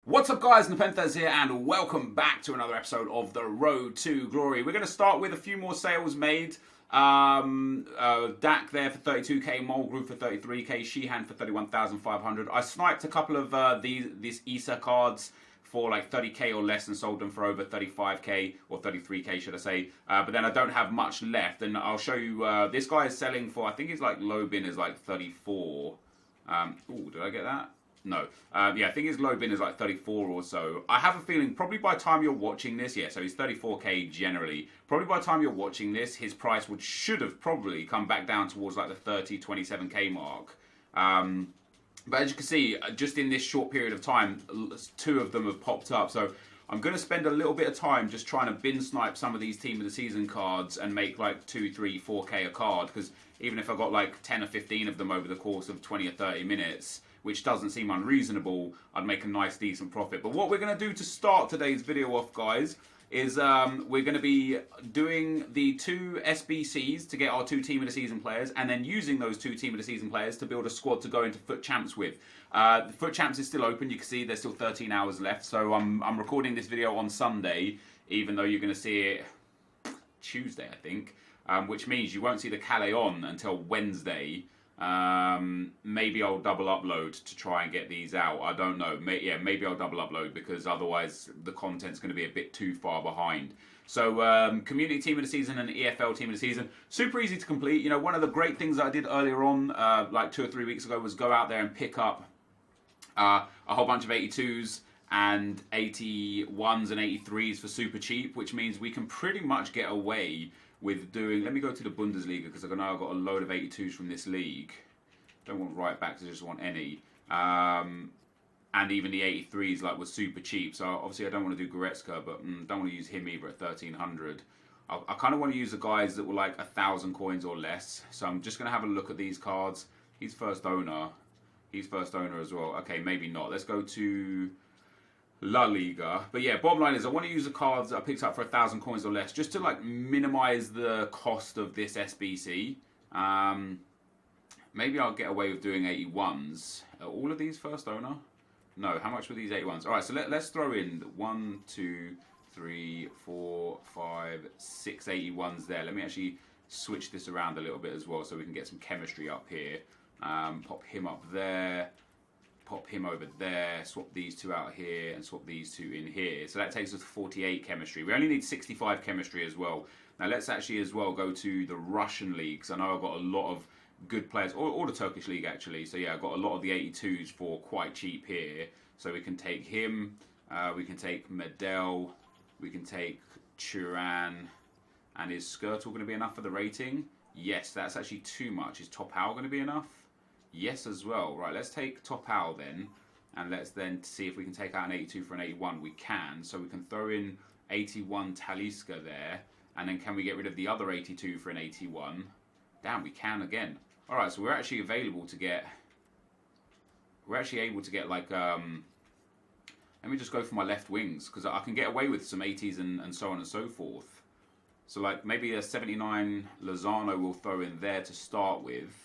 What's up guys, NepentheZ here and welcome back to another episode of The Road to Glory. We're going to start with a few more sales made. Dak there for 32k, Mulgrew for 33k, Sheehan for 31,500. I sniped a couple of these ESA cards for like 30k or less and sold them for over 35k or 33k should I say, but then I don't have much left, and I'll show you. This guy is selling for, I think his like low bin is like 34. Ooh, did I get that? No. Yeah, I think his low bin is like 34 or so. I have a feeling probably by the time you're watching this, yeah, so he's 34k generally. Probably by the time you're watching this, his price should have probably come back down towards like the 30, 27k mark. But as you can see, just in this short period of time, two of them have popped up. So I'm going to spend a little bit of time just trying to bin snipe some of these Team of the Season cards and make like 2, 3, 4k a card. Because even if I got like 10 or 15 of them over the course of 20 or 30 minutes, which doesn't seem unreasonable, I'd make a nice decent profit. But what we're going to do to start today's video off, guys, is we're going to be doing the 2 SBCs to get our 2 Team of the Season players, and then using those 2 Team of the Season players to build a squad to go into Foot Champs with. The Foot Champs is still open. You can see there's still 13 hours left, so I'm recording this video on Sunday, even though you're going to see it Tuesday, I think, which means you won't see the Calais on until Wednesday. Maybe I'll double upload to try and get these out. I don't know. Maybe I'll double upload because otherwise the content's going to be a bit too far behind. So Community Team of the Season and EFL Team of the Season, super easy to complete. You know, one of the great things that I did earlier on, like 2 or 3 weeks ago, was go out there and pick up a whole bunch of 82s and 81s and 83s for super cheap, which means we can pretty much get away with doing. Let me go to the Bundesliga because I know I've got a load of 82s from this league. Don't want right backs, I just want any. And even the 83s like were super cheap. So obviously I don't want to do Goretzka, but don't want to use him either at 1300. I kind of want to use the guys that were like 1,000 coins or less. So I'm just going to have a look at these cards. He's first owner. He's first owner as well. Okay, maybe not. Let's go to La Liga. But yeah, bottom line is I want to use the cards that I picked up for 1,000 coins or less, just to like minimize the cost of this SBC. Maybe I'll get away with doing 81s. Are all of these first owner? No. How much were these 81s? All right, so let's throw in 1, 2, 3, 4, 5, 6 81s there. Let me actually switch this around a little bit as well so we can get some chemistry up here. Pop him up there. Pop him over there, swap these 2 out here, and swap these 2 in here. So that takes us to 48 chemistry. We only need 65 chemistry as well. Now let's actually as well go to the Russian league, because I know I've got a lot of good players, or the Turkish league actually. So yeah, I've got a lot of the 82s for quite cheap here. So we can take him, we can take Medel, we can take Turan, and is Skirtle going to be enough for the rating? Yes, that's actually too much. Is Top Howe going to be enough? Yes as well. Right, let's take Top Owl then, and let's then see if we can take out an 82 for an 81. We can, so we can throw in 81 Talisca there, and then can we get rid of the other 82 for an 81? Damn, we can again. Alright, so we're actually available to get, we're actually able to get like, let me just go for my left wings, because I can get away with some 80s and so on and so forth. So like maybe a 79 Lozano we'll throw in there to start with.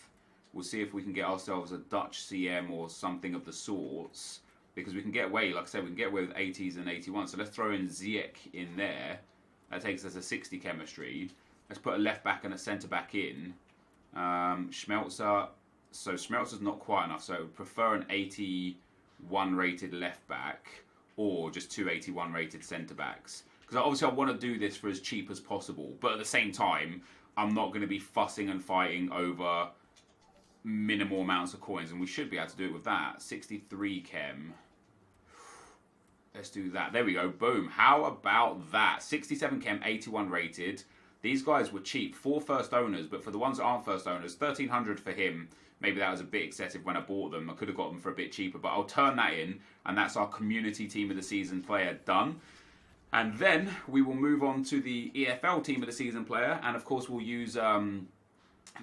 We'll see if we can get ourselves a Dutch CM or something of the sorts, because we can get away, like I said, we can get away with 80s and 81. So let's throw in Ziyech in there. That takes us a 60 chemistry. Let's put a left back and a centre back in. Schmelzer. So Schmelzer's not quite enough. So I would prefer an 81 rated left back or just 2 81 rated centre backs. Because obviously I want to do this for as cheap as possible. But at the same time, I'm not going to be fussing and fighting over minimal amounts of coins, and we should be able to do it with that. 63 chem. Let's do that. There we go. Boom. How about that? 67 chem, 81 rated. These guys were cheap. 4 first owners, but for the ones that aren't first owners, 1,300 for him. Maybe that was a bit excessive when I bought them. I could have got them for a bit cheaper, but I'll turn that in, and that's our Community Team of the Season player done. And then we will move on to the EFL Team of the Season player, and of course we'll use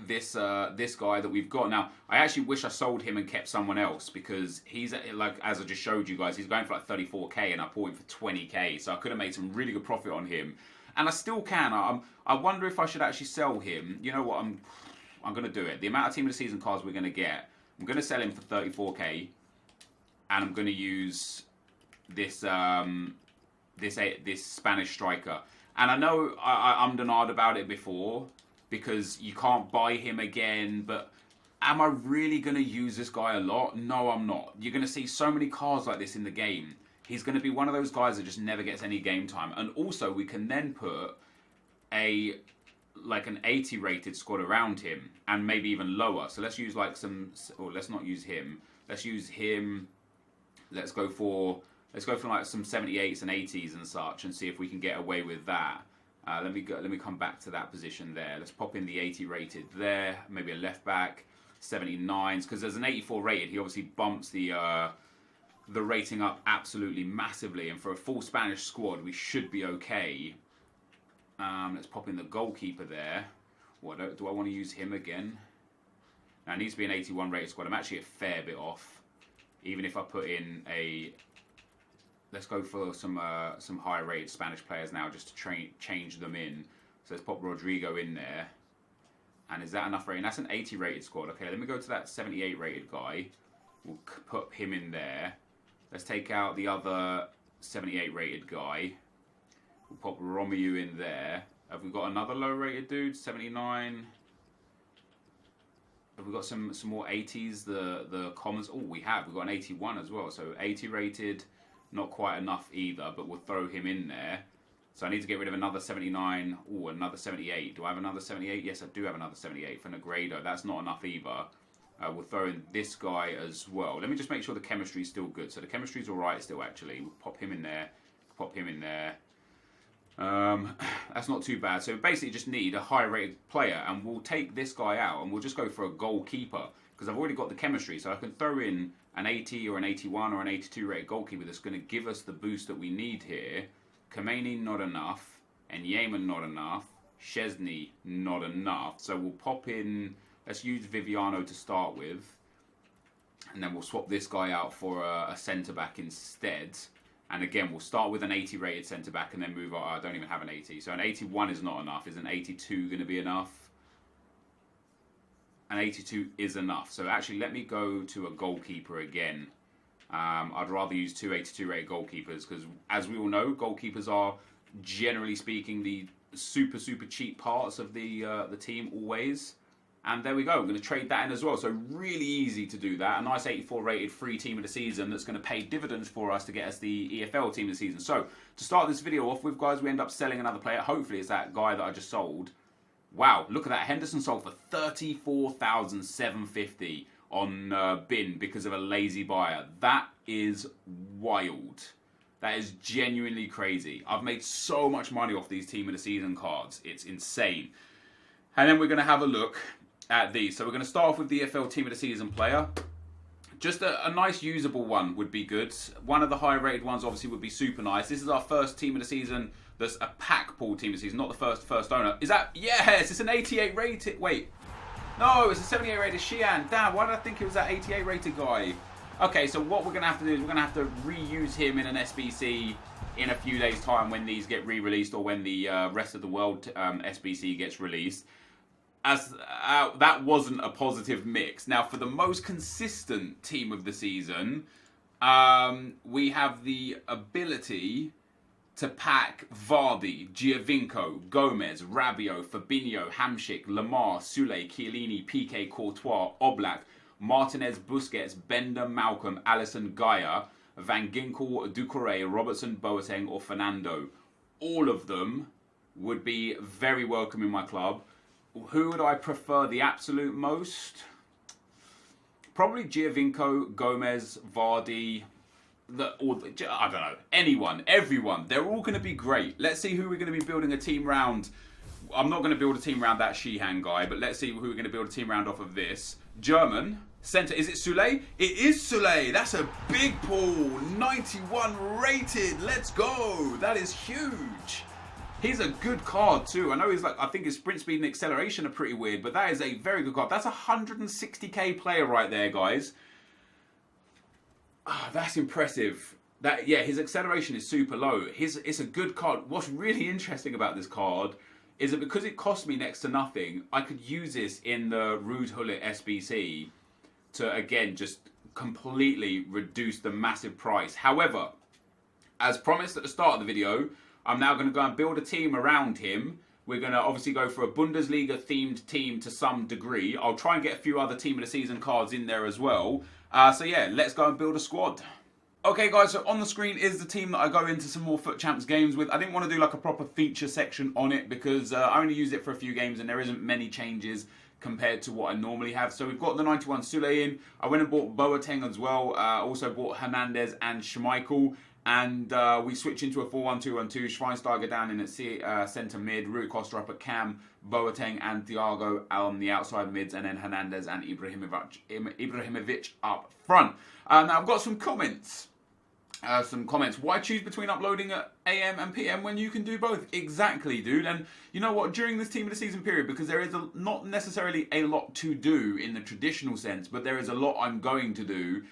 this guy that we've got. Now I actually wish I sold him and kept someone else, because he's like, as I just showed you guys, he's going for like 34k and I bought him for 20k, so I could have made some really good profit on him, and I still can. I wonder if I should actually sell him. You know what, I'm going to do it. The amount of Team of the Season cards we're going to get, I'm going to sell him for 34k, and I'm going to use this this Spanish striker. And I know I ummed and ahed about it before because you can't buy him again, but am I really going to use this guy a lot? No, I'm not. You're going to see so many cards like this in the game. He's going to be one of those guys that just never gets any game time. And also, we can then put like an 80 rated squad around him and maybe even lower. So let's use like or let's not use him. Let's use him. Let's go for like some 78s and 80s and such and see if we can get away with that. Let me come back to that position there. Let's pop in the 80 rated there. Maybe a left back, 79s, because there's an 84 rated. He obviously bumps the rating up absolutely massively, and for a full Spanish squad, we should be okay. Let's pop in the goalkeeper there. Do I want to use him again? Now, it needs to be an 81 rated squad. I'm actually a fair bit off. Even if I put in a... Let's go for some higher rated Spanish players now just to change them in. So let's pop Rodrigo in there. And is that enough rating? That's an 80 rated squad. Okay, let me go to that 78 rated guy. We'll put him in there. Let's take out the other 78 rated guy. We'll pop Romeo in there. Have we got another low rated dude? 79. Have we got some more 80s? The commons. Oh, we have. We've got an 81 as well. So 80 rated. Not quite enough either, but we'll throw him in there. So I need to get rid of another 79. Oh, another 78. Do I have another 78? Yes, I do have another 78 for Negredo. That's not enough either. We'll throw in this guy as well. Let me just make sure the chemistry is still good. So the chemistry is all right still, actually. We'll pop him in there. Pop him in there. That's not too bad. So basically just need a high rated player, and we'll take this guy out and we'll just go for a goalkeeper because I've already got the chemistry. So I can throw in an 80 or an 81 or an 82 rated goalkeeper that's going to give us the boost that we need here. Kameni, not enough. And Yemen, not enough. Szczesny, not enough. So we'll pop in, let's use Viviano to start with. And then we'll swap this guy out for a centre-back instead. And again, we'll start with an 80 rated centre-back and then move on. I don't even have an 80. So an 81 is not enough. Is an 82 going to be enough? An 82 is enough. So actually, let me go to a goalkeeper again. I'd rather use two 82 rated goalkeepers because, as we all know, goalkeepers are, generally speaking, the super cheap parts of the team always. And there we go. I'm going to trade that in as well. So really easy to do that. A nice 84 rated free team of the season that's going to pay dividends for us to get us the EFL team of the season. So to start this video off with, guys, we end up selling another player. Hopefully it's that guy that I just sold. Wow, look at that. Henderson sold for 34,750 on bin because of a lazy buyer. That is wild. That is genuinely crazy. I've made so much money off these team of the season cards. It's insane. And then we're going to have a look at these. So we're going to start off with the EFL team of the season player. Just a nice usable one would be good. One of the high rated ones obviously would be super nice. This is our first team of the season that's a pack pool team of the season, not the first owner. Is that, yes, it's an 88 rated, wait. No, it's a 78 rated Xi'an. Damn, why did I think it was that 88 rated guy? Okay, so what we're going to have to do is we're going to have to reuse him in an SBC in a few days' time when these get re-released or when the rest of the world SBC gets released. As that wasn't a positive mix. Now, for the most consistent team of the season, we have the ability to pack Vardy, Giovinco, Gomez, Rabiot, Fabinho, Hamsik, Lamar, Sule, Chiellini, Piqué, Courtois, Oblak, Martinez, Busquets, Bender, Malcolm, Alisson, Gaia, Van Ginkel, Doucouré, Robertson, Boateng, or Fernando. All of them would be very welcome in my club. Who would I prefer the absolute most? Probably Giovinco, Gomez, Vardy, I don't know, anyone, everyone. They're all going to be great. Let's see who we're going to be building a team round. I'm not going to build a team around that Xi'an guy, but let's see who we're going to build a team round off of this. German, centre, is it Sule? It is Sule. That's a big pull. 91 rated. Let's go. That is huge. He's a good card too. I know he's I think his sprint speed and acceleration are pretty weird, but that is a very good card. That's a 160k player right there, guys. That's impressive. His acceleration is super low. It's a good card. What's really interesting about this card is that because it cost me next to nothing, I could use this in the Ruud Gullit SBC to, again, just completely reduce the massive price. However, as promised at the start of the video, I'm now going to go and build a team around him. We're going to obviously go for a Bundesliga themed team to some degree. I'll try and get a few other team of the season cards in there as well. So yeah, let's go and build a squad. Okay guys, so on the screen is the team that I go into some more FUT Champs games with. I didn't want to do like a proper feature section on it because I only used it for a few games and there isn't many changes compared to what I normally have. So we've got the 91 Sule in. I went and bought Boateng as well. Also bought Hernandez and Schmeichel. And we switch into a 4-1-2-1-2. Schweinsteiger down in at centre mid. Rui Costa up at cam. Boateng and Thiago on the outside mids. And then Hernandez and Ibrahimovic up front. Now I've got some comments. Why choose between uploading at AM and PM when you can do both? Exactly, dude. And you know what? During this team of the season period, because there is not necessarily a lot to do in the traditional sense, but there is a lot I'm going to do,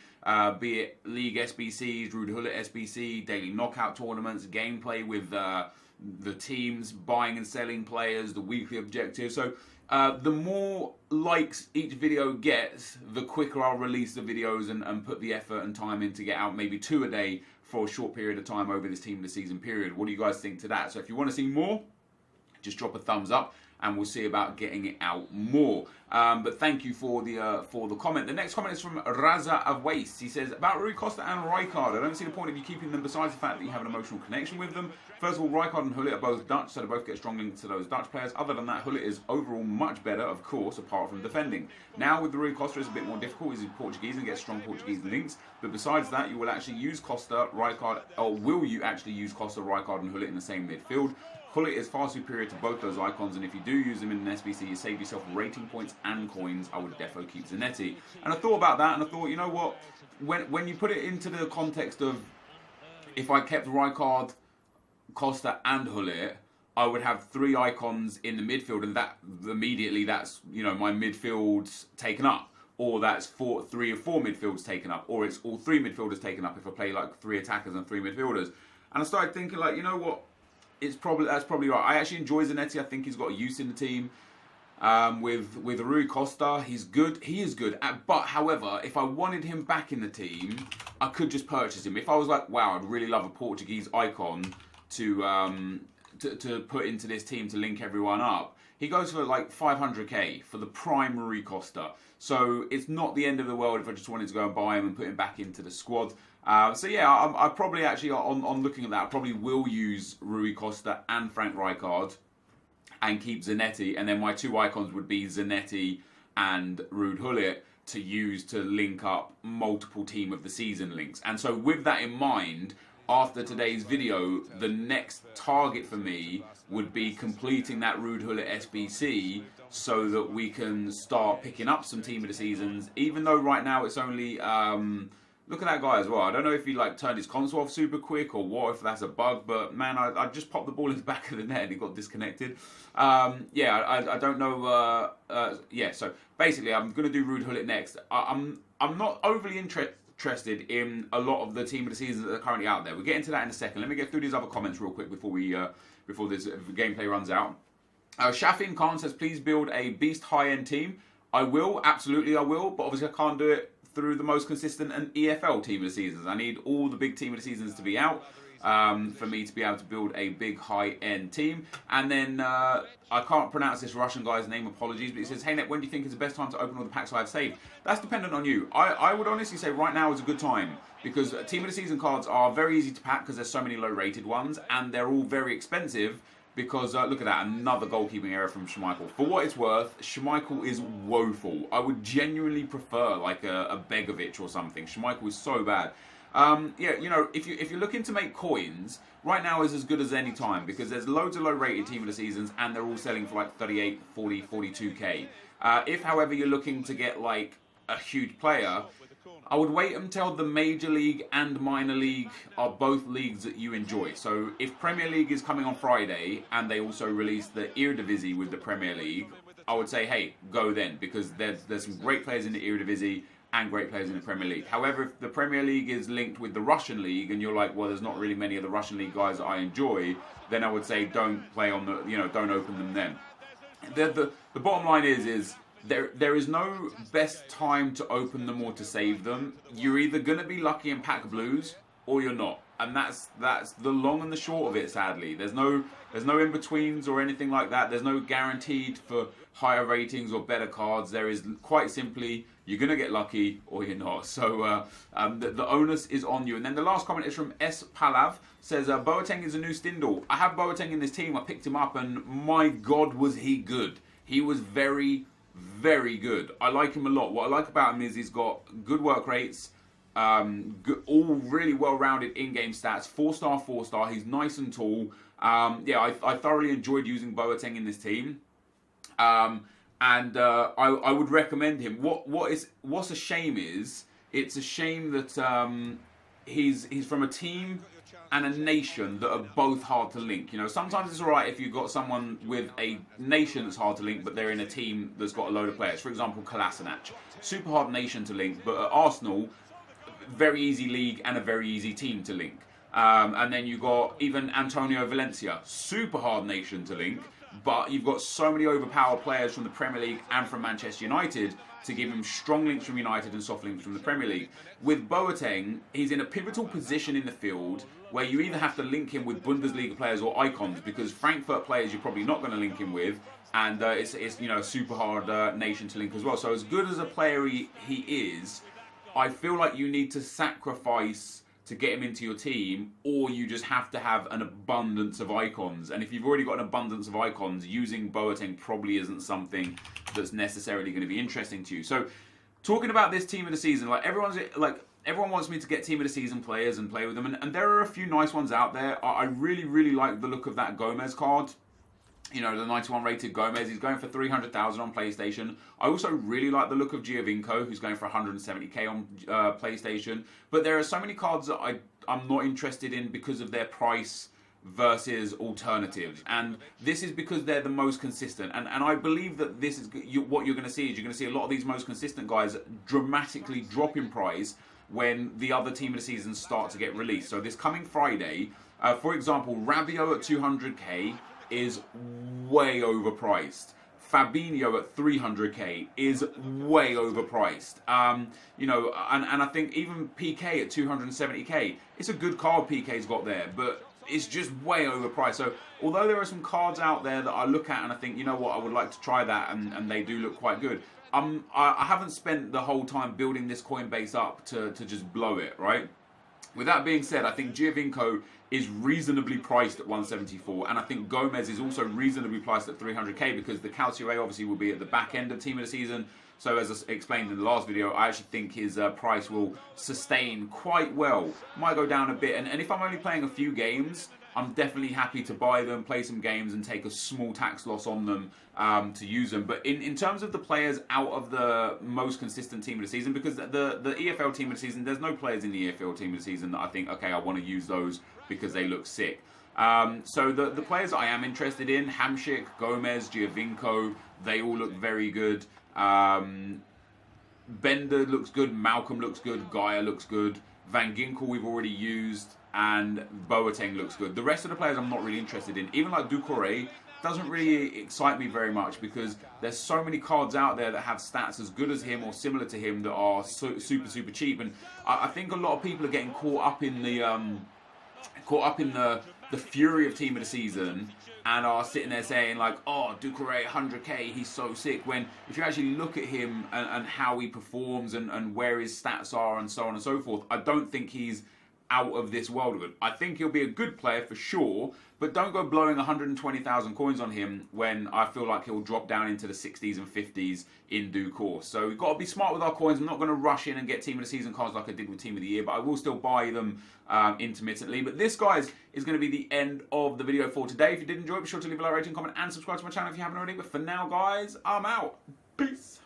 be it League SBCs, Ruud Gullit SBC, daily knockout tournaments, gameplay with the teams, buying and selling players, the weekly objectives. So the more likes each video gets, the quicker I'll release the videos and put the effort and time in to get out maybe 2 a day for a short period of time over this team of the season period. What do you guys think to that? So if you want to see more, just drop a thumbs up and we'll see about getting it out more. But thank you for the comment. The next comment is from Raza of Waste. He says, about Rui Costa and Rijkaard, I don't see the point of you keeping them besides the fact that you have an emotional connection with them. First of all, Rijkaard and Gullit are both Dutch, so they both get strong links to those Dutch players. Other than that, Gullit is overall much better, of course, apart from defending. Now with the Rui Costa, it's a bit more difficult. He's Portuguese and gets strong Portuguese links. But besides that, you will actually use Costa, Rijkaard, or will you actually use Costa, Rijkaard and Gullit in the same midfield? Gullit is far superior to both those icons, and if you do use them in an SBC, you save yourself rating points and coins. I would defo keep Zanetti. And I thought about that, and I thought, you know what? When you put it into the context of if I kept Rijkaard, Costa and Gullit, I would have 3 icons in the midfield, and that immediately that's, you know, my midfield's taken up, or that's 3 or 4 midfields taken up, or it's all 3 midfielders taken up if I play like 3 attackers and 3 midfielders. And I started thinking, like, you know what? That's probably right. I actually enjoy Zanetti. I think he's got a use in the team. With Rui Costa, he's good. He is good. But however, if I wanted him back in the team, I could just purchase him. If I was like, wow, I'd really love a Portuguese icon to put into this team to link everyone up, he goes for like 500k for the prime Rui Costa. So it's not the end of the world if I just wanted to go and buy him and put him back into the squad. So yeah, I probably actually, on looking at that, I probably will use Rui Costa and Frank Rijkaard and keep Zanetti, and then my 2 icons would be Zanetti and Ruud Gullit to use to link up multiple team of the season links. And so with that in mind, after today's video, the next target for me would be completing that Ruud Gullit SBC so that we can start picking up some team of the seasons, even though right now it's only... look at that guy as well. I don't know if he like turned his console off super quick or what, if that's a bug, but man, I just popped the ball in the back of the net and it got disconnected. Yeah, I don't know. Yeah, so basically I'm going to do Ruud Gullit next. I'm not overly interested in a lot of the team of the seasons that are currently out there. We'll get into that in a second. Let me get through these other comments real quick before we before this gameplay runs out. Shafin Khan says, please build a beast high-end team. I will, absolutely I will, but obviously I can't do it through the most consistent and EFL team of the seasons. I need all the big team of the seasons to be out for me to be able to build a big high-end team. And then I can't pronounce this Russian guy's name, apologies, but he says, hey Net, when do you think is the best time to open all the packs I've saved? That's dependent on you. I would honestly say right now is a good time, because team of the season cards are very easy to pack because there's so many low-rated ones, and they're all very expensive. Because, look at that, another goalkeeping error from Schmeichel. For what it's worth, Schmeichel is woeful. I would genuinely prefer, like, a Begovic or something. Schmeichel is so bad. Yeah, you know, if you're looking to make coins, right now is as good as any time. Because there's loads of low-rated team of the seasons, and they're all selling for, like, 38, 40, 42k. If, however, you're looking to get, like, a huge player... I would wait until the Major League and Minor League are both leagues that you enjoy. So if Premier League is coming on Friday and they also release the Eredivisie with the Premier League, I would say, hey, go then, because there's some great players in the Eredivisie and great players in the Premier League. However, if the Premier League is linked with the Russian League and you're like, well, there's not really many of the Russian League guys that I enjoy, then I would say don't play on the, you know, don't open them then. The bottom line is there is no best time to open them or to save them. You're either going to be lucky and pack blues or you're not. and that's the long and the short of it. Sadly, there's no in betweens or anything like that. There's no guaranteed for higher ratings or better cards. There is quite simply, you're gonna get lucky or you're not. So the onus is on you. And then the last comment is from S Palav, says Boateng is a new Stindl. I have Boateng in this team. I picked him up, and my God, was he good. He was very, very good. I like him a lot. What I like about him is he's got good work rates, all really well-rounded in-game stats, 4-star, 4-star. He's nice and tall. Yeah, I thoroughly enjoyed using Boateng in this team. I would recommend him. What's a shame is, it's a shame that he's from a team and a nation that are both hard to link. You know, sometimes it's alright if you've got someone with a nation that's hard to link, but they're in a team that's got a load of players. For example, Kolasinac. Super hard nation to link, but at Arsenal, very easy league and a very easy team to link. And then you've got even Antonio Valencia. Super hard nation to link, but you've got so many overpowered players from the Premier League and from Manchester United to give him strong links from United and soft links from the Premier League. With Boateng, he's in a pivotal position in the field where you either have to link him with Bundesliga players or icons, because Frankfurt players you're probably not going to link him with, and it's you know, a super hard nation to link as well. So as good as a player he is, I feel like you need to sacrifice to get him into your team, or you just have to have an abundance of icons. And if you've already got an abundance of icons, using Boateng probably isn't something that's necessarily going to be interesting to you. So, talking about this team of the season, everyone wants me to get team of the season players and play with them, and there are a few nice ones out there. I really, really like the look of that Gomez card. You know, the 91 rated Gomez. He's going for 300,000 on PlayStation. I also really like the look of Giovinco, who's going for 170k on PlayStation. But there are so many cards that I'm not interested in because of their price versus alternatives. And this is because they're the most consistent. And I believe that this is what you're going to see. Is you're going to see a lot of these most consistent guys dramatically drop in price when the other team of the season start to get released. So this coming Friday, for example, Rabiot at 200k is way overpriced. Fabinho at 300k is way overpriced. You know, and I think even PK at 270k, it's a good card PK's got there, but it's just way overpriced. So although there are some cards out there that I look at and I think, you know what, I would like to try that, and they do look quite good. I haven't spent the whole time building this coin base up to just blow it, right? With that being said, I think Giovinco is reasonably priced at 174, and I think Gomez is also reasonably priced at 300k, because the Calciare obviously will be at the back end of team of the season. So as I explained in the last video, I actually think his price will sustain quite well. Might go down a bit, and if I'm only playing a few games, I'm definitely happy to buy them, play some games, and take a small tax loss on them to use them. But in terms of the players out of the most consistent team of the season, because the EFL team of the season, there's no players in the EFL team of the season that I think, okay, I want to use those because they look sick. So the players I am interested in, Hamšík, Gomez, Giovinco, they all look very good. Bender looks good, Malcolm looks good, Gaia looks good, Van Ginkel we've already used, and Boateng looks good. The rest of the players I'm not really interested in. Even like Doucouré doesn't really excite me very much, because there's so many cards out there that have stats as good as him or similar to him that are super cheap. And I think a lot of people are getting caught up in the fury of team of the season, and are sitting there saying like, oh, Doucouré 100k, he's so sick, when if you actually look at him and how he performs and where his stats are and so on and so forth, I don't think he's out of this world good. I think he'll be a good player for sure, but don't go blowing 120,000 coins on him when I feel like he'll drop down into the 60s and 50s in due course. So we've got to be smart with our coins. I'm not going to rush in and get team of the season cards like I did with team of the year, but I will still buy them intermittently. But this, guys, is going to be the end of the video for today. If you did enjoy it, be sure to leave a like, rating, comment, and subscribe to my channel if you haven't already. But for now, guys, I'm out. Peace.